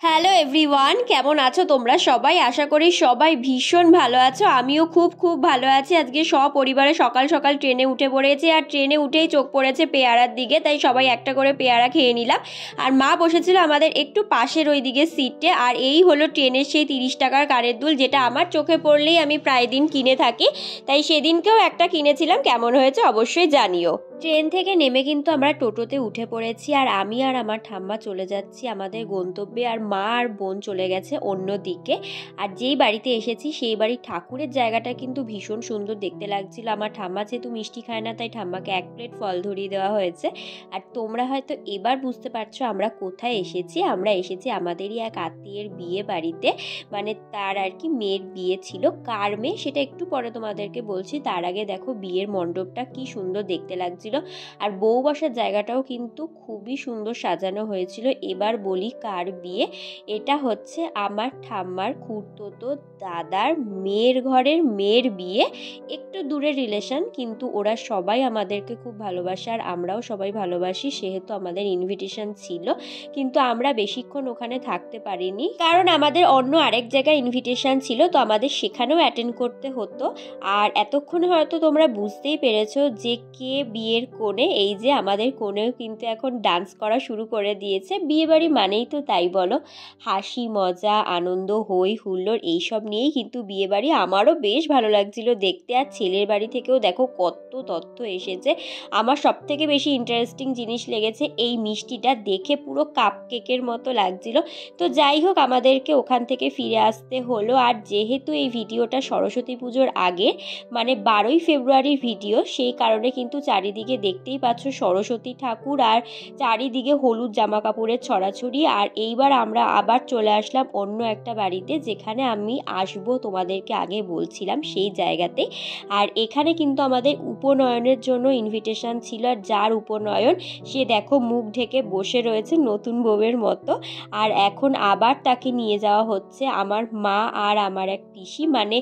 Hello everyone, কেমন আছো তোমরা সবাই? আশা করি সবাই ভীষণ ভালো আছো। আমিও খুব খুব ভালো আছি। আজকে সপরিবারে সকাল সকাল ট্রেনে উঠে পড়েছি, আর ট্রেনে উঠেই চোখ পড়েছে পেয়ারার দিকে, তাই সবাই একটা করে পেয়ারা খেয়ে নিলাম। আর মা বসেছিল আমাদের একটু পাশের ওই দিকে সিটে। আর এই হলো ট্রেনের সেই 30 টাকার কানের দুল, যেটা আমার চোখে পড়লেই আমি প্রায় দিন কিনে থাকি। তাই সেদিনকেও একটা কিনেছিলাম। কেমন হয়েছে অবশ্যই জানিও। ট্রেন থেকে নেমে কিন্তু আমরা টোটোতে উঠে পড়েছি, আর আমি আর আমার ঠাম্মা চলে যাচ্ছি আমাদের গন্তব্যে, আর মা আর বোন চলে গেছে অন্য দিকে। আর যেই বাড়িতে এসেছি সেই বাড়ির ঠাকুরের জায়গাটা কিন্তু ভীষণ সুন্দর দেখতে লাগছিল। আমার ঠাম্মা যেহেতু মিষ্টি খায় না, তাই ঠাম্মাকে 1 প্লেট ফল ধরিয়ে দেওয়া হয়েছে। আর তোমরা হয়তো এবার বুঝতে পারছো আমরা কোথায় এসেছি। আমরা এসেছি আমাদেরই এক আত্মীয়ের বিয়ে বাড়িতে, মানে তার আর কি মেয়ের বিয়ে ছিল। কার মেয়ে সেটা একটু পরে তোমাদেরকে বলছি। তার আগে দেখো বিয়ের মণ্ডপটা কি সুন্দর দেখতে লাগছিল, আর বউ বসার জায়গাটাও কিন্তু খুবই সুন্দর সাজানো হয়েছিল। এবার বলি কার বিয়ে। এটা হচ্ছে আমার ঠাম্মার খুড়তুতো দাদার মেয়ের ঘরের মেয়ের বিয়ে। একটু দূরের রিলেশন, কিন্তু ওরা সবাই আমাদেরকে খুব ভালোবাসে, আর আমরাও সবাই ভালোবাসি। সেহেতু আমাদের ইনভিটেশন ছিল, কিন্তু আমরা বেশিক্ষণ ওখানে থাকতে পারিনি, কারণ আমাদের অন্য আরেক জায়গায় ইনভিটেশন ছিল, তো আমাদের সেখানেও অ্যাটেন্ড করতে হতো। আর এতক্ষণে হয়তো তোমরা বুঝতেই পেরেছো যে কে বিয়ের কোণে। এই যে আমাদের কোণেও কিন্তু এখন ডান্স করা শুরু করে দিয়েছে। বিয়েবাড়ি মানেই তো তাই বলো, হাসি মজা আনন্দ হই হুল্লোড় এইসব নিয়েই কিন্তু বিয়েবাড়ি। আমারও বেশ ভালো লাগছিল দেখতে। আর ছেলের বাড়ি থেকেও দেখো কত তথ্য এসেছে। আমার সব থেকে বেশি ইন্টারেস্টিং জিনিস লেগেছে এই মিষ্টিটা, দেখে পুরো কাপ কেকের মতো লাগছিল। তো যাই হোক, আমাদেরকে ওখান থেকে ফিরে আসতে হলো। আর যেহেতু এই ভিডিওটা সরস্বতী পুজোর আগে, মানে 12ই ফেব্রুয়ারির ভিডিও, সেই কারণে কিন্তু চারিদিকে দেখতেই পাচ্ছ সরস্বতী ঠাকুর, আর চারিদিকে হলুদ জামা কাপড়ের ছড়াছড়ি। আর এইবার আমরা আবার চলে আসলাম অন্য একটা বাড়িতে, যেখানে আমি আসবো তোমাদেরকে আগে বলছিলাম সেই জায়গাতে। আর এখানে কিন্তু আমাদের উপনয়নের জন্য ইনভিটেশন ছিল, আর যার উপনয়ন সে দেখো মুখ ঢেকে বসে রয়েছে নতুন বউয়ের মতো। আর এখন আবার তাকে নিয়ে যাওয়া হচ্ছে আমার মা আর আমার এক পিসি, মানে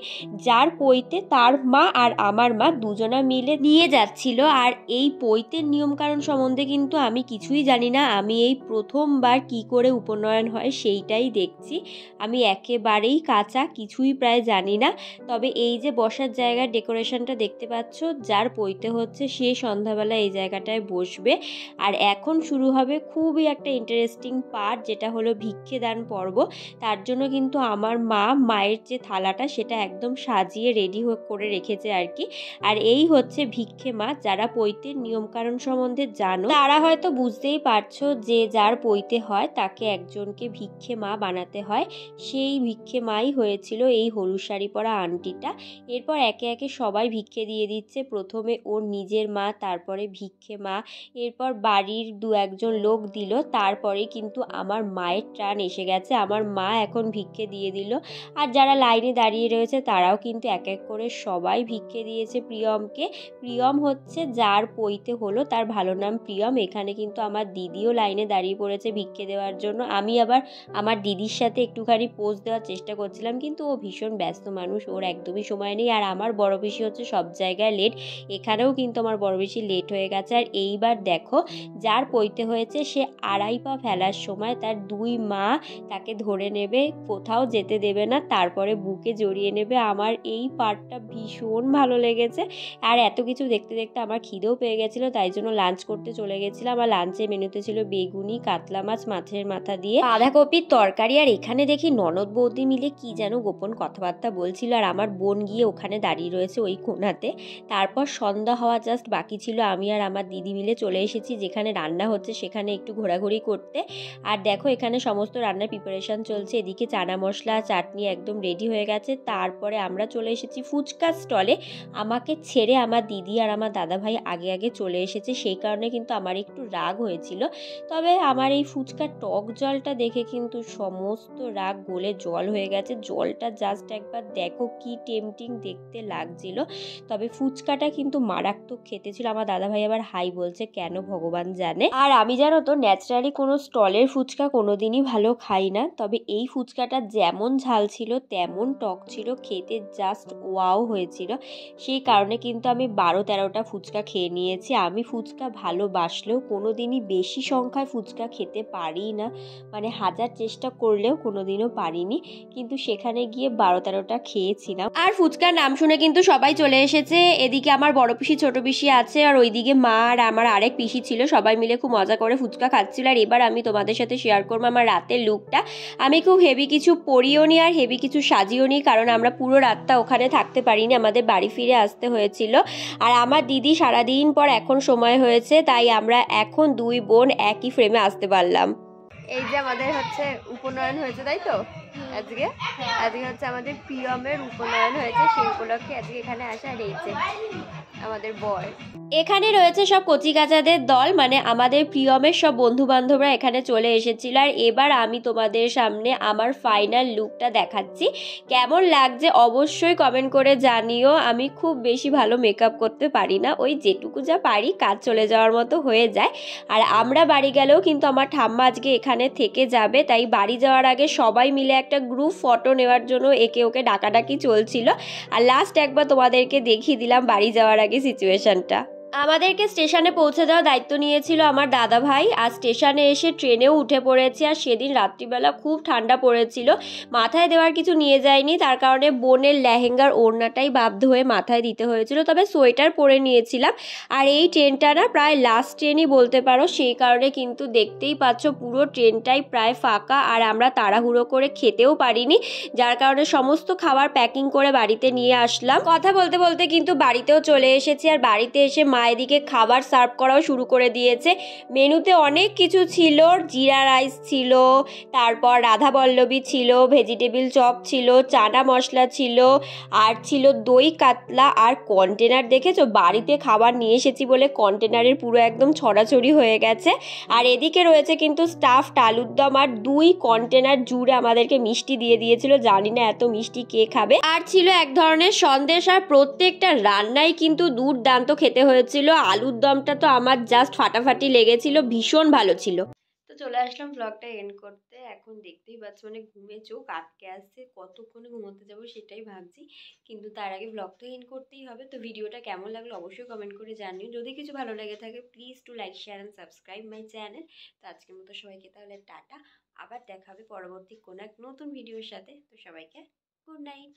যার পৈতে তার মা আর আমার মা দুজনা মিলে নিয়ে যাচ্ছিল। আর এই পৈতের নিয়ম কারণ সম্বন্ধে কিন্তু আমি কিছুই জানি না। আমি এই প্রথমবার কি করে উপনয়ন হয় সেইটাই দেখছি। আমি একেবারেই কাঁচা, কিছুই প্রায় জানি না। তবে এই যে বসার জায়গার ডেকোরেশনটা দেখতে পাচ্ছ, যার পৈতে হচ্ছে সে সন্ধ্যাবেলা এই জায়গাটায় বসবে। আর এখন শুরু হবে খুবই একটা ইন্টারেস্টিং পার্ট, যেটা হলো ভিক্ষে দান পর্ব। তার জন্য কিন্তু আমার মা মায়ের যে থালাটা সেটা একদম সাজিয়ে রেডি করে রেখেছে আর কি। আর এই হচ্ছে ভিক্ষে মা। যারা পৈতের নিয়ম কারণ সম্বন্ধে জানো তারা হয়তো বুঝতেই পারছো যে যার পৈতে হয় তাকে একজনকে ভিক্ষে মা বানাতে হয়। সেই ভিক্ষে মাই হয়েছিল এই হলুদ শাড়ি পরা আন্টিটা। এরপর একে একে সবাই ভিক্ষে দিয়ে দিচ্ছে। প্রথমে ওর নিজের মা, তারপরে ভিক্ষে মা, এরপর বাড়ির 2-1জন লোক দিল। তারপরে কিন্তু আমার মায়ের ট্রান এসে গেছে। আমার মা এখন ভিক্ষে দিয়ে দিল। আর যারা লাইনে দাঁড়িয়ে রয়েছে তারাও কিন্তু এক এক করে সবাই ভিক্ষে দিয়েছে প্রিয়মকে। প্রিয়ম হচ্ছে যার পৈতে হলো, তার ভালো নাম প্রিয়ম। এখানে কিন্তু আমার দিদিও লাইনে দাঁড়িয়ে পড়েছে ভিক্ষে দেওয়ার জন্য। আমি আবার আমার দিদির সাথে একটুখানি পোজ দেওয়ার চেষ্টা করছিলাম, কিন্তু ও ভীষণ ব্যস্ত মানুষ, ওর একদমই সময় নেই। আর আমার বড় পিসি হচ্ছে সব জায়গায় লেট, এখানেও কিন্তু আমার বড় পিসি লেট হয়ে গেছে। আর এইবার দেখো যার পৈতে হয়েছে সে 2.5 পা ফেলার সময় তার 2 মা তাকে ধরে নেবে, কোথাও যেতে দেবে না, তারপরে বুকে জড়িয়ে নেবে। আমার এই পার্টটা ভীষণ ভালো লেগেছে। আর এত কিছু দেখতে দেখতে আমার খিদেও পেয়ে গেছিলো, তাই জন্য লাঞ্চ করতে চলে গেছিলাম। আর লাঞ্চের মেনুতে ছিল বেগুনি, কাতলা মাছ, মাছের মাথা দিয়ে বাঁধাকপির তরকারি। আর এখানে দেখি ননদ বৌদি মিলে কি যেন গোপন কথাবার্তা বলছিল, আর আমার বোন গিয়ে ওখানে দাঁড়িয়ে রয়েছে ওই কোণাতে। তারপর সন্ধ্যা হওয়া জাস্ট বাকি ছিল, আমি আর আমার দিদি মিলে চলে এসেছি যেখানে রান্না হচ্ছে সেখানে একটু ঘোরাঘুরি করতে। আর দেখো এখানে সমস্ত রান্নার প্রিপারেশন চলছে। এদিকে চানা মশলা চাটনি একদম রেডি হয়ে গেছে। তারপরে আমরা চলে এসেছি ফুচকা স্টলে। আমাকে ছেড়ে আমার দিদি আর আমার দাদা ভাই আগে আগে চলে এসেছে, সেই কারণে কিন্তু আমার একটু রাগ হয়েছিল। তবে আমার এই ফুচকার টক জলটা দেখে কিন্তু সমস্ত রাগ গলে জল হয়ে গেছে। জলটা জাস্ট একবার দেখো কি টেম্পটিং দেখতে লাগছিল। তবে ফুচকাটা কিন্তু মারাত্মক খেতে ছিল। আমার দাদা ভাই আবার হাই বলছে, কেন ভগবান জানে। আর আমি জানো তো ন্যাচারালি কোনো স্টলের ফুচকা কোনোদিনই ভালো খাই না, তবে এই ফুচকাটা যেমন ঝাল ছিল তেমন টক ছিল, খেতে জাস্ট ওয়াও হয়েছিল। সেই কারণে কিন্তু আমি 12-13টা ফুচকা খেয়ে নিয়েছি। আমি ফুচকা ভালোবাসলেও কোনো দিনই বেশি সংখ্যায় ফুচকা খেতে পারি না, মানে হাজার চেষ্টা করলেও কোনো দিনও পারিনি, কিন্তু সেখানে গিয়ে 12-13টা খেয়েছিলাম। আর ফুচকার নাম শুনে কিন্তু সবাই চলে এসেছে। এদিকে আমার বড় পিসি ছোট পিসি আছে, আর ওইদিকে মা আর আমার আরেক পিসি ছিল, সবাই মিলে খুব মজা করে ফুচকা খাচ্ছিল। আর এবার আমি তোমাদের সাথে শেয়ার করবো আমার রাতের লুকটা। আমি খুব হেভি কিছু পরিও নি আর হেভি কিছু সাজিও নি, কারণ আমরা পুরো রাতটা ওখানে থাকতে পারিনি, আমাদের বাড়ি ফিরে আসতে হয়েছিল। আর আমার দিদি সারাদিন পর এখন সময় হয়েছে, তাই আমরা এখন দুই বোন একই ফ্রেমে আসতে পারলাম। এই যে আমাদের হচ্ছে উপনয়ন হয়েছে, তাই তো? আজকে হচ্ছে আমাদের প্রিয়মের উপনয়ন হয়েছে, সেই উপলক্ষে আজকে এখানে আসা। আর এই যে আমাদের বর, এখানে রয়েছে সব কচি কাচাদের দল, মানে আমাদের প্রিয়মের সব বন্ধু বান্ধবরা এখানে চলে এসেছিল। আর এবার আমি তোমাদের সামনে আমার ফাইনাল লুকটা দেখাচ্ছি। কেমন লাগছে অবশ্যই কমেন্ট করে জানিও। আমি খুব বেশি ভালো মেকআপ করতে পারি না, ওই যেটুকু যা পারি কাজ চলে যাওয়ার মতো হয়ে যায়। আর আমরা বাড়ি গেলেও কিন্তু আমার ঠাম্মা আজকে এখানে থেকে যাবে, তাই বাড়ি যাওয়ার আগে সবাই মিলে একটা গ্রুপ ফটো নেওয়ার জন্য একে ওকে ডাকাডাকি চলছিল। আর লাস্ট একবার তোমাদেরকে দেখিয়ে দিলাম বাড়ি যাওয়ার আগে সিচুয়েশনটা। আমাদেরকে স্টেশনে পৌঁছে দেওয়ার দায়িত্ব নিয়েছিল আমার দাদা ভাই। আর স্টেশনে এসে ট্রেনেও উঠে পড়েছি। আর সেদিন রাত্রিবেলা খুব ঠান্ডা পড়েছিল, মাথায় দেওয়ার কিছু নিয়ে যায়নি, তার কারণে বোনের লেহেঙ্গার ওড়নাটাই বাধ্য হয়ে মাথায় দিতে হয়েছিল, তবে সোয়েটার পরে নিয়েছিলাম। আর এই ট্রেনটা না প্রায় লাস্ট ট্রেনই বলতে পারো, সেই কারণে কিন্তু দেখতেই পাচ্ছ পুরো ট্রেনটাই প্রায় ফাঁকা। আর আমরা তাড়াহুড়ো করে খেতেও পারিনি, যার কারণে সমস্ত খাবার প্যাকিং করে বাড়িতে নিয়ে আসলাম। কথা বলতে বলতে কিন্তু বাড়িতেও চলে এসেছি। আর বাড়িতে এসে মা এদিকে খাবার সার্ভ করাও শুরু করে দিয়েছে। মেনুতে অনেক কিছু ছিল, জিরা রাইস ছিল, তারপর রাধা বল্লভী ছিল, ভেজিটেবিল চপ ছিল, চানা মশলা ছিল, আর ছিল দই কাতলা। আর কন্টেনার দেখেছো, বাড়িতে খাবার নিয়ে এসেছি বলে কন্টেনারের পুরো একদম ছড়াছড়ি হয়ে গেছে। আর এদিকে রয়েছে কিন্তু স্টাফড আলুর দম, আর 2 কন্টেনার জুড়ে আমাদেরকে মিষ্টি দিয়ে দিয়েছিল, জানি না এত মিষ্টি কে খাবে। আর ছিল এক ধরনের সন্দেশ। আর প্রত্যেকটা রান্নাই কিন্তু দুর্দান্ত খেতে হয়েছিল। আলুর দমটা তো আমার জাস্ট ফাটাফাটি লেগেছিল, ভীষণ ভালো ছিল। তো চলে আসলাম ব্লগটা এন্ড করতে। এখন দেখতেই পাচ্ছ মানে ঘুমে চোখ আটকে আসছে, কতক্ষণে ঘুমোতে যাবো সেটাই ভাবছি, কিন্তু তার আগে ব্লগটা এন্ড করতেই হবে। তো ভিডিওটা কেমন লাগলো অবশ্যই কমেন্ট করে জানিও। যদি কিছু ভালো লেগে থাকে please to like share and subscribe my channel. তো আজকের মতো সবাইকে তাহলে টাটা, আবার দেখা হবে পরবর্তী কোনো এক নতুন ভিডিওর সাথে। তো সবাইকে গুড নাইট।